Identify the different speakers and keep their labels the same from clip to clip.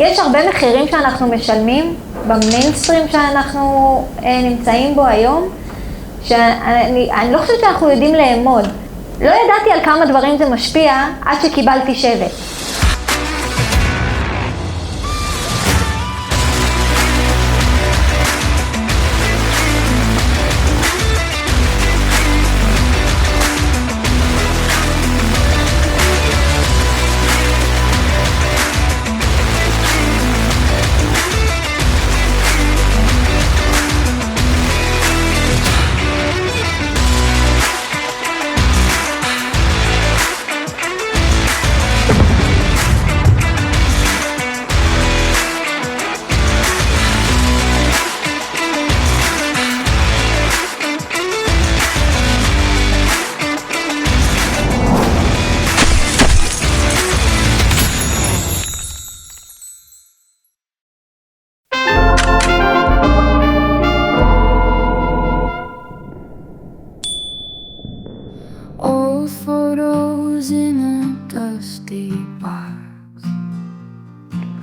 Speaker 1: יש הרבה מחירים שאנחנו משלמים במיינסטרים שאנחנו נמצאים בו היום, שאני לא חושבת שאנחנו יודעים לאמוד. לא ידעתי על כמה דברים זה משפיע עד שקיבלתי שבט.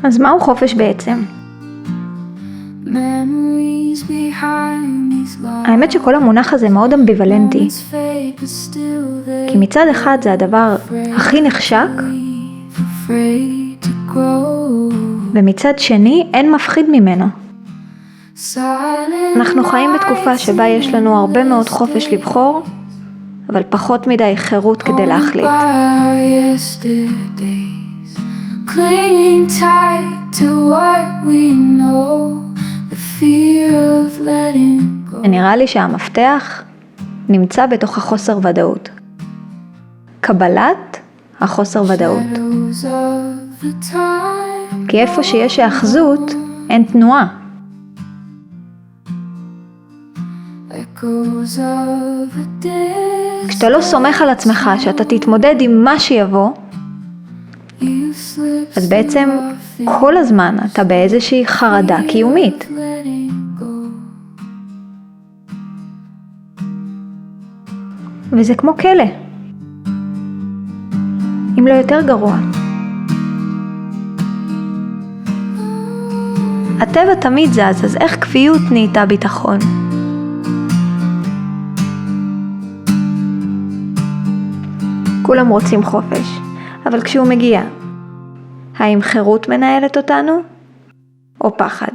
Speaker 1: אז מהו חופש בעצם? האמת שכל המונח הזה מאוד אמביוולנטי. כי מצד אחד זה הדבר הכי נחשק, ומצד שני אין מפחיד ממנו. אנחנו חיים בתקופה שבה יש לנו הרבה מאוד חופש לבחור, אבל פחות מדי חירות כדי להחליט. Clinging tight to what we know, the fear of letting go. נראה לי שהמפתח נמצא בתוך החוסר ודאות. קבלת החוסר ודאות. כי איפה שיש האחזות, אין תנועה. כשאתה לא סומך על עצמך שאתה תתמודד עם מה שיבוא, אז בעצם כל הזמן אתה באיזושהי חרדה קיומית. וזה כמו כלא, אם לא יותר גרוע. הטבע תמיד זז, אז איך כפיות נהייתה ביטחון? כולם רוצים חופש, אבל כשהוא מגיע, האם חירות מנהלת אותנו, או פחד?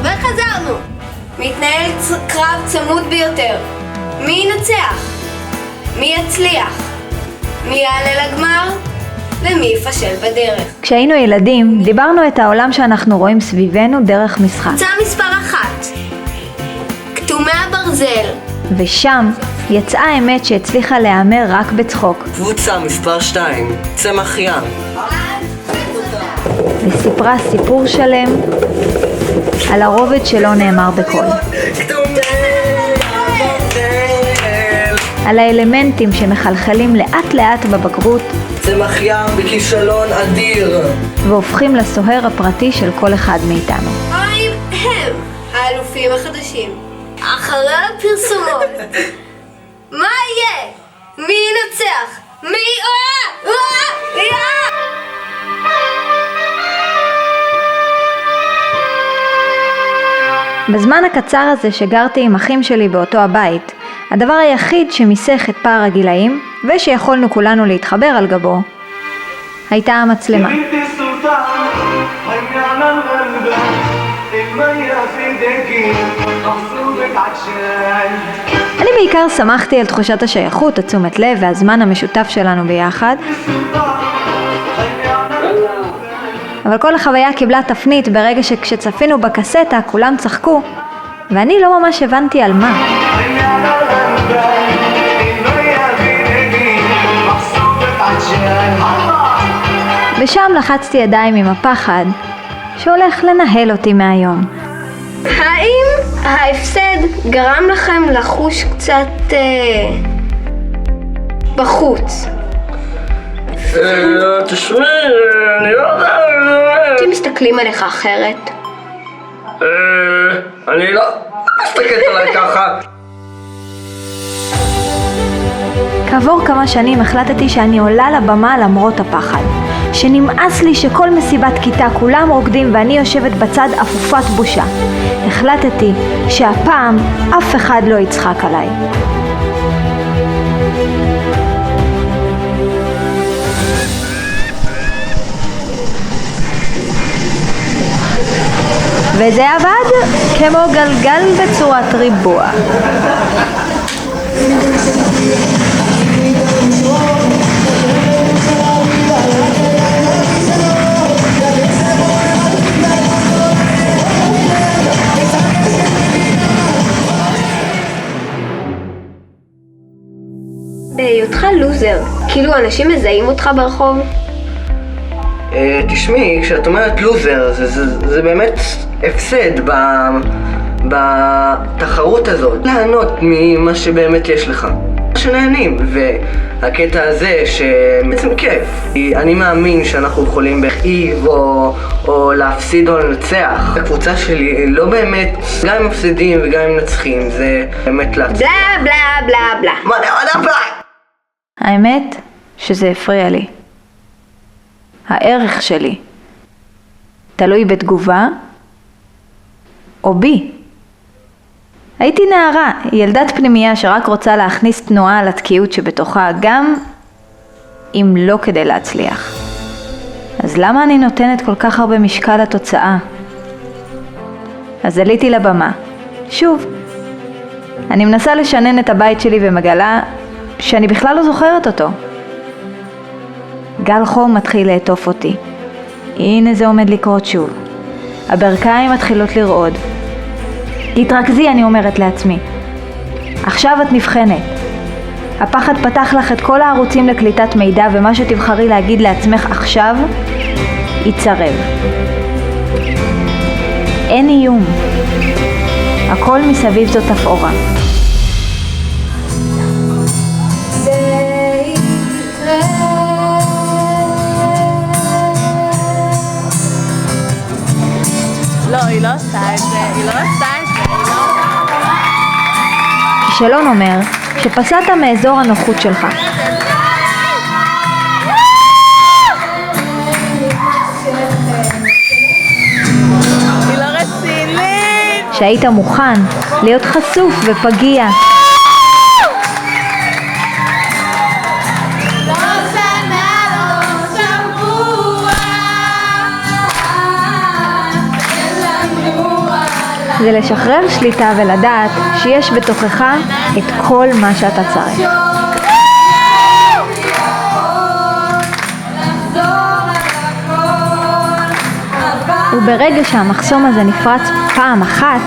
Speaker 2: וחזרנו! מתנהל קרב צמוד ביותר. מי ינצח? מי יצליח? מי יעלה לגמר? ומי יפשל בדרך.
Speaker 1: כשהיינו ילדים, דיברנו את העולם שאנחנו רואים סביבנו דרך משחק.
Speaker 2: קבוצה מספר 1, כתומי הברזל.
Speaker 1: ושם יצאה האמת שהצליחה להיאמר רק בצחוק.
Speaker 3: קבוצה מספר 2, צמח ים.
Speaker 1: וסיפרה סיפור שלם על הרובד שלא נאמר בקול. על האלמנטים שמחלחלים לאט לאט בבגרות,
Speaker 3: צמח ים בכישלון אדיר,
Speaker 1: והופכים לסוהר הפרטי של כל אחד מאיתנו.
Speaker 2: הם האלופים החדשים. אחרי הפרסומות. מה יהיה? מי ינצח? מי?
Speaker 1: בזמן הקצר הזה שגרתי עם אחים שלי באותו הבית, הדבר היחיד שמיסך את פער הגילאים, ושיכולנו כולנו להתחבר על גבו, הייתה המצלמה. אני בעיקר שמחתי על תחושת השייכות, תשומת לב והזמן המשותף שלנו ביחד. אבל כל החוויה קיבלה תפנית ברגע שכשצפינו בקסטה כולם צחקו, ואני לא ממש הבנתי על מה. ושם לחצתי ידיים עם הפחד שהולך לנהל אותי מהיום.
Speaker 2: האם ההפסד גרם לכם לחוש קצת בחוץ
Speaker 3: תשמעי, אני לא יודע...
Speaker 2: אנשים מסתכלים עליך אחרת.
Speaker 3: אני לא מסתכלת עליי ככה.
Speaker 1: כעבור כמה שנים החלטתי שאני עולה לבמה למרות הפחד. שנמאס לי שכל מסיבת כיתה כולם רוקדים ואני יושבת בצד אפופת בושה. החלטתי שהפעם אף אחד לא יצחק עליי. וזה עבד כמו גלגל בצורת ריבוע.
Speaker 2: בהיותך לוזר, כאילו אנשים מזהים אותך ברחוב?
Speaker 3: תשמעי, כשאת אומרת לוזר, זה באמת הפסד בתחרות הזאת. ליהנות ממה שבאמת יש לך. שנהנים, והקטע הזה שבעצם כיף. אני מאמין שאנחנו יכולים להכאיב או להפסיד או לנצח. הקבוצה שלי לא באמת, גם אם מפסידים וגם אם מנצחים, זה באמת להצליח.
Speaker 2: בלה בלה בלה בלה.
Speaker 3: מה בלה?
Speaker 1: האמת שזה הפריע לי. הערך שלי תלוי בתגובה או בי. הייתי נערה, ילדת פנימייה שרק רוצה להכניס תנועה על התקיעות שבתוכה, גם אם לא כדי להצליח. אז למה אני נותנת כל כך הרבה משקל לתוצאה? אז עליתי לבמה. שוב, אני מנסה לשנן את הבית שלי ומגלה שאני בכלל לא זוכרת אותו. גל חום מתחיל לעטוף אותי. הנה זה עומד לקרות שוב. הברכיים מתחילות לרעוד. תתרכזי, אני אומרת לעצמי. עכשיו את נבחנת. הפחד פתח לך את כל הערוצים לקליטת מידע, ומה שתבחרי להגיד לעצמך עכשיו יצרב. אין איום. הכל מסביב זאת תפאורה.
Speaker 4: לא, היא לא עושה את זה,
Speaker 1: כישלון אומר שפסעת מאזור הנוחות שלך.
Speaker 4: היא לא רצינית.
Speaker 1: שהיית מוכן להיות חשוף ופגיע. זה לשחרר שליטה ולדעת שיש בתוכך את כל מה שאתה צריך. וברגע שהמחסום הזה נפרץ פעם אחת,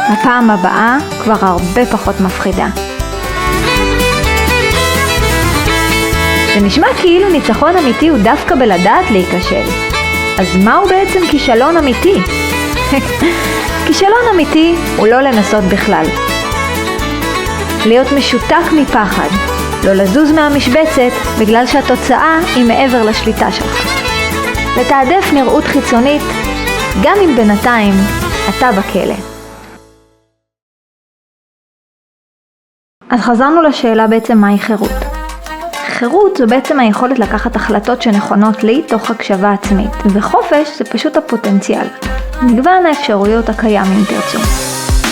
Speaker 1: הפעם הבאה כבר הרבה פחות מפחידה. זה נשמע כאילו ניצחון אמיתי הוא דווקא בלדעת להיכשל. אז מהו בעצם כישלון אמיתי? כישלון אמיתי הוא לא לנסות בכלל. להיות משותק מפחד, לא לזוז מהמשבצת בגלל שהתוצאה היא מעבר לשליטה שלך. לתעדף נראות חיצונית, גם אם בינתיים אתה בכלא. אז חזרנו לשאלה בעצם מהי חירות. חירות זו בעצם היכולת לקחת החלטות שנכונות לי תוך הקשבה עצמית, וחופש זה פשוט הפוטנציאל. מגוון האפשרויות הקיים אם תרצו.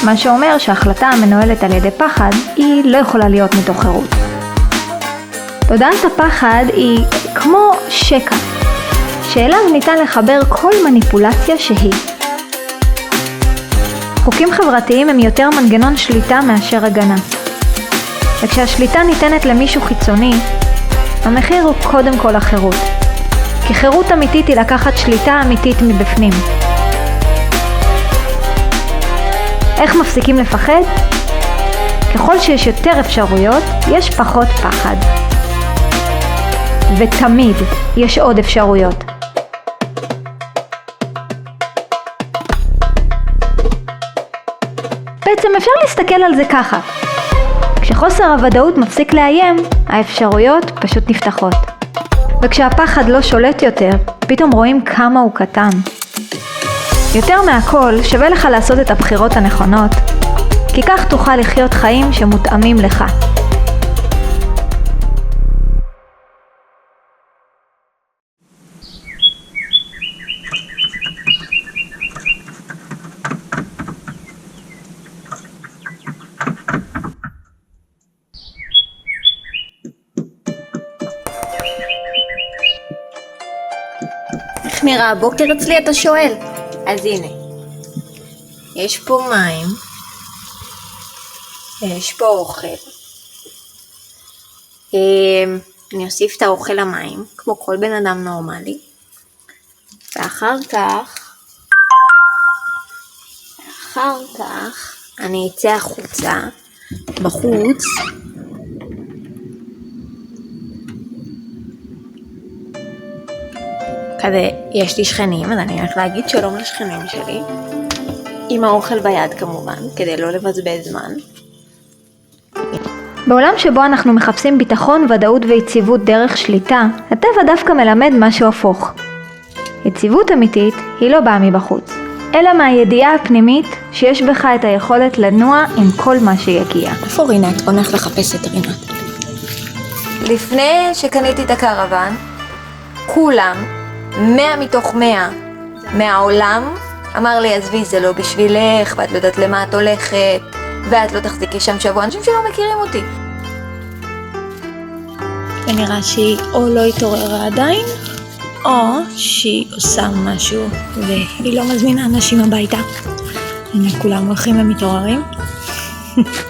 Speaker 1: מה שאומר שההחלטה המנוהלת על ידי פחד היא לא יכולה להיות מתוך חירות. תודעת הפחד היא כמו שקע, שאליו ניתן לחבר כל מניפולציה שהיא. חוקים חברתיים הם יותר מנגנון שליטה מאשר הגנה. וכשהשליטה ניתנת למישהו חיצוני, המחיר הוא קודם כל החירות. כי חירות אמיתית היא לקחת שליטה אמיתית מבפנים. איך מפסיקים לפחד? ככל שיש יותר אפשרויות, יש פחות פחד. ותמיד יש עוד אפשרויות. בעצם אפשר להסתכל על זה ככה. כשחוסר הוודאות מפסיק לאיים, האפשרויות פשוט נפתחות. וכשהפחד לא שולט יותר, פתאום רואים כמה הוא קטן. יותר מהכל, שווה לך לעשות את הבחירות הנכונות, כי כך תוכל לחיות חיים שמותאמים לך.
Speaker 2: איך נראה הבוקר אצלי אתה שואל? אז הנה, יש פה מים, יש פה אוכל, אני אוסיף את האוכל למים, כמו כל בן אדם נורמלי, ואחר כך אני אצא החוצה, בחוץ, כזה, יש לי שכנים, אז אני הולך להגיד שלום לשכנים שלי, עם האוכל ביד כמובן, כדי לא לבזבז זמן.
Speaker 1: בעולם שבו אנחנו מחפשים ביטחון, ודאות ויציבות דרך שליטה, הטבע דווקא מלמד משהו הפוך. יציבות אמיתית היא לא באה מבחוץ, אלא מהידיעה הפנימית שיש בך את היכולת לנוע עם כל מה שיגיע.
Speaker 2: איפה רינת? בוא נלך לחפש את רינת. לפני שקניתי את הקרוון, כולם, 100 מתוך 100 מהעולם, אמר לי, עזבי, זה לא בשבילך, ואת לא יודעת למה את הולכת, ואת לא תחזיקי שם שבוע, אנשים שלא מכירים אותי. ונראה שהיא או לא התעוררה עדיין, או שהיא עושה משהו, והיא לא מזמינה אנשים הביתה. הנה, כולם הולכים ומתעוררים.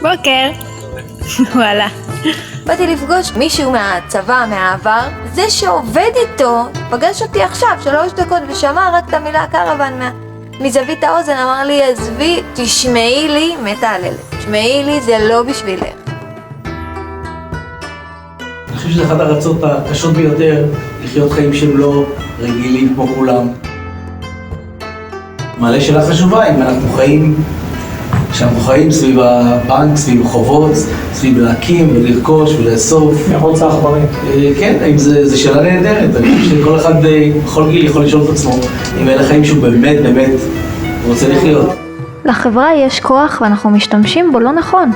Speaker 2: בוקר. וואלה. באתי לפגוש מישהו מהצבא, מהעבר, זה שעובד איתו, פגש אותי עכשיו 3 דקות ושמע רק את המילה קרוון מזווית האוזן, אמר לי, עזבי, תשמעי לי, מתה הללת, תשמעי לי, זה לא בשבילך.
Speaker 5: אני חושב שזה אחת הרצות הקשות ביותר, לחיות חיים שהם לא רגילים כמו כולם. מעלה שאלה חשובה, אם אנחנו חיים, כשאנחנו חיים סביב הבנק, סביב החובות, סביב להקים ולרכוש ולאסוף.
Speaker 6: מרוץ העכברים.
Speaker 5: כן, האם זה שאלה נהדרת. אני חושב שכל אחד בכל גיל יכול לשאול את עצמו, אם אלה חיים שהוא באמת רוצה לחיות.
Speaker 1: לחברה יש כוח ואנחנו משתמשים בו לא נכון.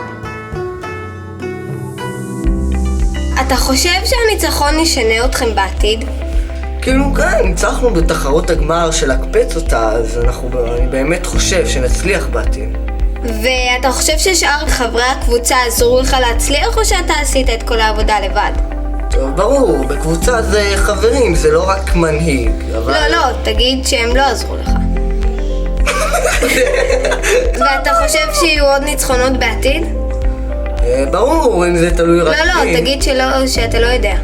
Speaker 2: אתה חושב שהניצחון ישנה אתכם בעתיד?
Speaker 3: כאילו כן, ניצחנו בתחרות הגמר של להקפץ אותה, אז אני באמת חושב שנצליח בעתיד.
Speaker 2: ואתה חושב ששאר חברי הקבוצה עזרו לך להצליח, או שאתה עשית את כל העבודה לבד?
Speaker 3: טוב, ברור, בקבוצה זה חברים, זה לא רק מנהיג, אבל...
Speaker 2: לא, תגיד שהם לא עזרו לך. ואתה חושב שיהיו עוד ניצחונות בעתיד?
Speaker 3: ברור, אם זה תלוי רק...
Speaker 2: לא, תגיד שאתה לא יודע.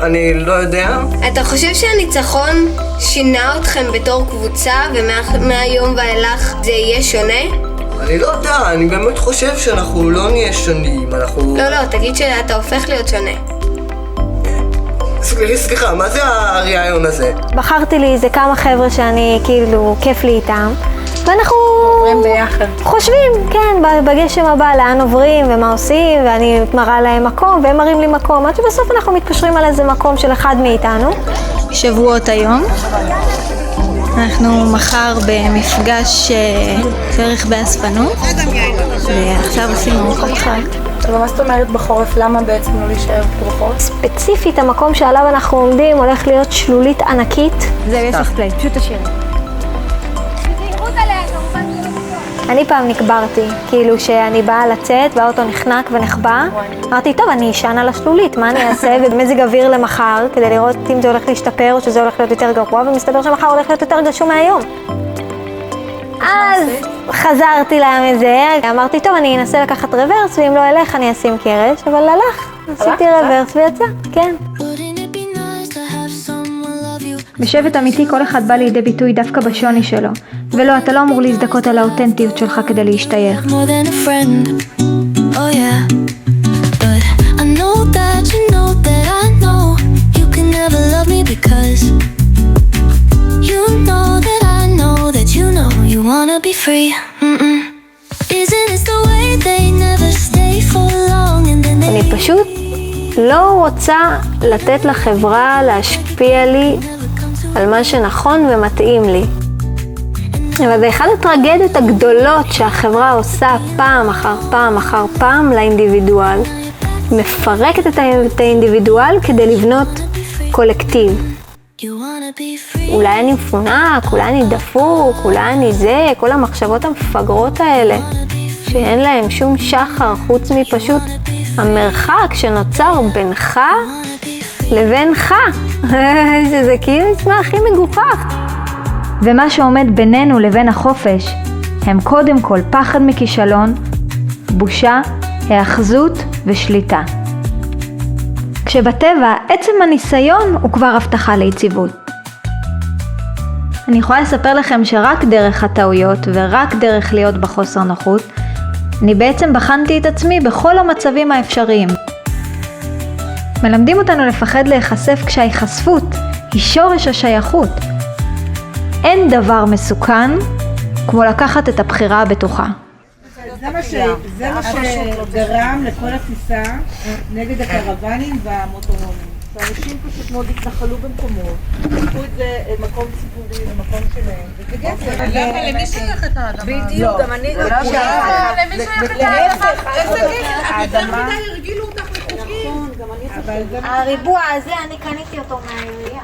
Speaker 3: אני לא יודע.
Speaker 2: אתה חושב שהניצחון שינה אתכם בתור קבוצה, ומהיום ואילך זה יהיה שונה?
Speaker 3: אני לא יודע, אני באמת חושב שאנחנו לא נהיה שונים, אנחנו...
Speaker 2: לא, תגיד שאתה הופך להיות שונה.
Speaker 3: סליחה, מה זה הרעיון הזה?
Speaker 1: בחרתי לי איזה כמה חבר'ה שאני כאילו כיף לי איתם, ואנחנו
Speaker 2: עוברים ביחד.
Speaker 1: חושבים, כן, בגשם הבא לאן עוברים ומה עושים, ואני מראה להם מקום והם מראים לי מקום, עד שבסוף אנחנו מתקשרים על איזה מקום של אחד מאיתנו.
Speaker 2: שבועות היום. אנחנו מחר במפגש דרך באספנות, ועכשיו עושים ארוחת חג.
Speaker 4: אבל מה זאת אומרת בחורף? למה בעצם לא להישאר בחורף?
Speaker 1: ספציפית, המקום שעליו אנחנו עומדים הולך להיות שלולית ענקית. זהו, יש לך פליי, פשוט תשאיר. אני פעם נקברתי, כאילו שאני באה לצאת והאוטו נחנק ונחבא. אמרתי, טוב, אני אשן על השלולית, מה אני אעשה? ומזג אוויר למחר, כדי לראות אם זה הולך להשתפר או שזה הולך להיות יותר גרוע, ומסתבר שמחר הולך להיות יותר גשום מהיום. אז חזרתי להם את זה, אמרתי, טוב, אני אנסה לקחת רוורס, ואם לא אלך אני אשים קרש, אבל הלך, עשיתי רוורס ויצא, כן. בשבט אמיתי כל אחד בא לידי ביטוי דווקא בשוני שלו, ולא, אתה לא אמור להזדקות על האותנטיות שלך כדי להשתייך. אני פשוט לא רוצה לתת לחברה להשפיע לי על מה שנכון ומתאים לי. אבל זה אחד הטרגדיות הגדולות שהחברה עושה פעם אחר פעם אחר פעם לאינדיבידואל. היא מפרקת את האינדיבידואל כדי לבנות קולקטיב. אולי אני מפונק, אולי אני דפוק, אולי אני זה, כל המחשבות המפגרות האלה, שאין להם שום שחר חוץ מפשוט המרחק שנוצר בינך לבינך. שזה כאילו נשמע הכי מגוחך. ומה שעומד בינינו לבין החופש הם קודם כל פחד מכישלון, בושה, האחזות ושליטה. כשבטבע עצם הניסיון הוא כבר הבטחה ליציבות. אני יכולה לספר לכם שרק דרך הטעויות ורק דרך להיות בחוסר נוחות, אני בעצם בחנתי את עצמי בכל המצבים האפשריים. מלמדים אותנו לפחד להיחשף כשההיחשפות היא שורש השייכות. אין דבר מסוכן כמו לקחת את הבחירה הבטוחה.
Speaker 6: זה מה שגרם לכל הטיסה נגד הקרוונים והמוטורונים. האנשים פשוט מאוד התנחלו במקומות, לקחו את זה מקום ציבורי, למקום שלהם, וזה גזר. למה? למי שייך את האדמה? בדיוק, גם אני לא שייך. למי שייך את האדמה? איזה גזר? האדמה? יותר מדי הרגילו אותך לחוקים.
Speaker 1: הריבוע הזה, אני קניתי אותו מהעירייה.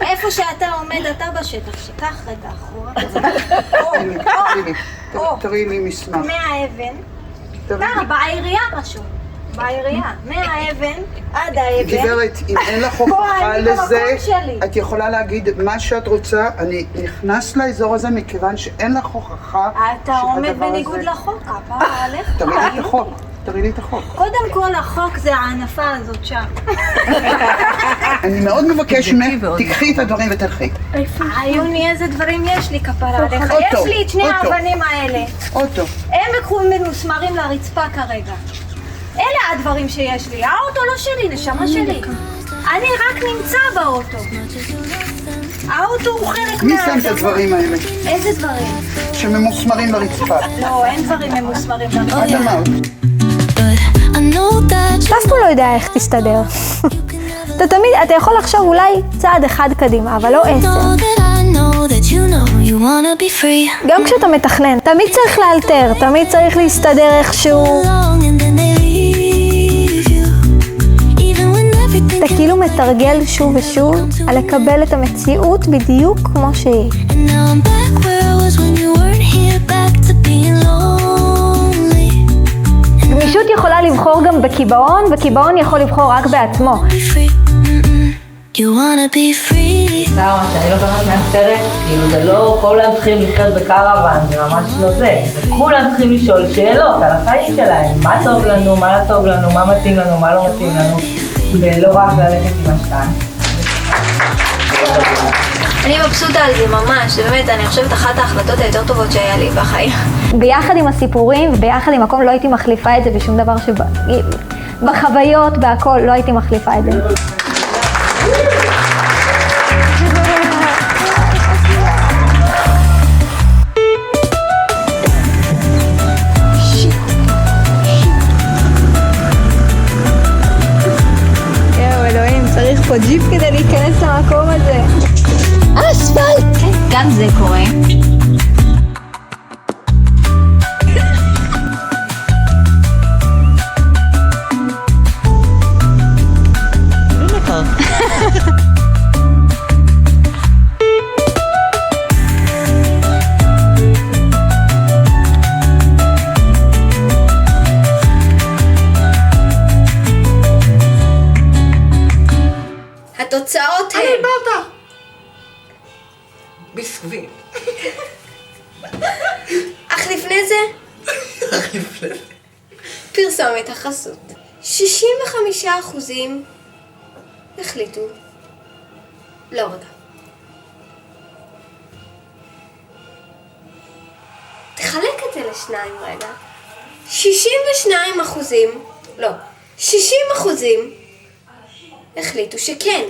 Speaker 1: איפה שאתה עומד, אתה בשטח, שכח רגע אחורה.
Speaker 6: תראי לי מסמך.
Speaker 1: מהאבן, בעירייה רשום. בעירייה, מהאבן עד האבן.
Speaker 6: גברת, אם אין לך הוכחה לזה, את יכולה להגיד מה שאת רוצה. אני נכנס לאזור הזה מכיוון שאין לך הוכחה.
Speaker 1: אתה עומד בניגוד לחוק, הפעם עליך.
Speaker 6: תראי לי את החוק.
Speaker 1: קודם כל החוק זה הענפה הזאת שם.
Speaker 6: אני מאוד מבקש ממך, תקחי את הדברים ותלכי.
Speaker 1: עיוני, איזה דברים יש לי כפרה עליך. יש לי את שני האבנים האלה.
Speaker 6: אוטו.
Speaker 1: הם ממוסמרים לרצפה כרגע. אלה הדברים שיש לי. האוטו לא שלי, נשמה שלי. אני רק נמצא באוטו. האוטו הוא חלק
Speaker 6: מי שם את הדברים האלה?
Speaker 1: איזה דברים?
Speaker 6: שממוסמרים לרצפה.
Speaker 1: לא, אין דברים ממוסמרים לרצפה.
Speaker 6: את אמרת.
Speaker 1: אף פעם לא יודע איך תסתדר. אתה יכול לחשוב אולי צעד אחד קדימה, אבל לא 10. גם כשאתה מתכנן, תמיד צריך לאלתר, תמיד צריך להסתדר איכשהו. אתה כאילו מתרגל שוב ושוב על לקבל את המציאות בדיוק כמו שהיא. גמישות יכולה לבחור גם בקיבעון, וקיבעון יכול לבחור רק בעצמו.
Speaker 7: למה, שאני לא באמת מאפשרת, כאילו זה לא כולם צריכים לחיות בקרוון, זה ממש לא זה. כולם צריכים לשאול שאלות על החיים שלהם, מה טוב לנו, מה לא טוב לנו, מה מתאים לנו, מה לא מתאים לנו, ולא רק ללכת עם השתיים.
Speaker 1: אני מבסוטה על זה ממש, באמת, אני חושבת אחת ההחלטות היותר טובות שהיה לי בחיים. ביחד עם הסיפורים וביחד עם הכל לא הייתי מחליפה את זה בשום דבר בחוויות, בהכל, לא הייתי מחליפה את זה. יואו, אלוהים, צריך פה ג'יפ כדי להיכנס למקום הזה. אספלט! כן, גם זה קורה. התוצאות הן...
Speaker 3: בסבי.
Speaker 1: אך לפני זה? פרסומת החסות. 65% החליטו. לא רגע. תחלק את זה לשניים רגע. 60% החליטו שכן.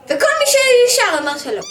Speaker 1: וכל מי שנשאר אמר שלא.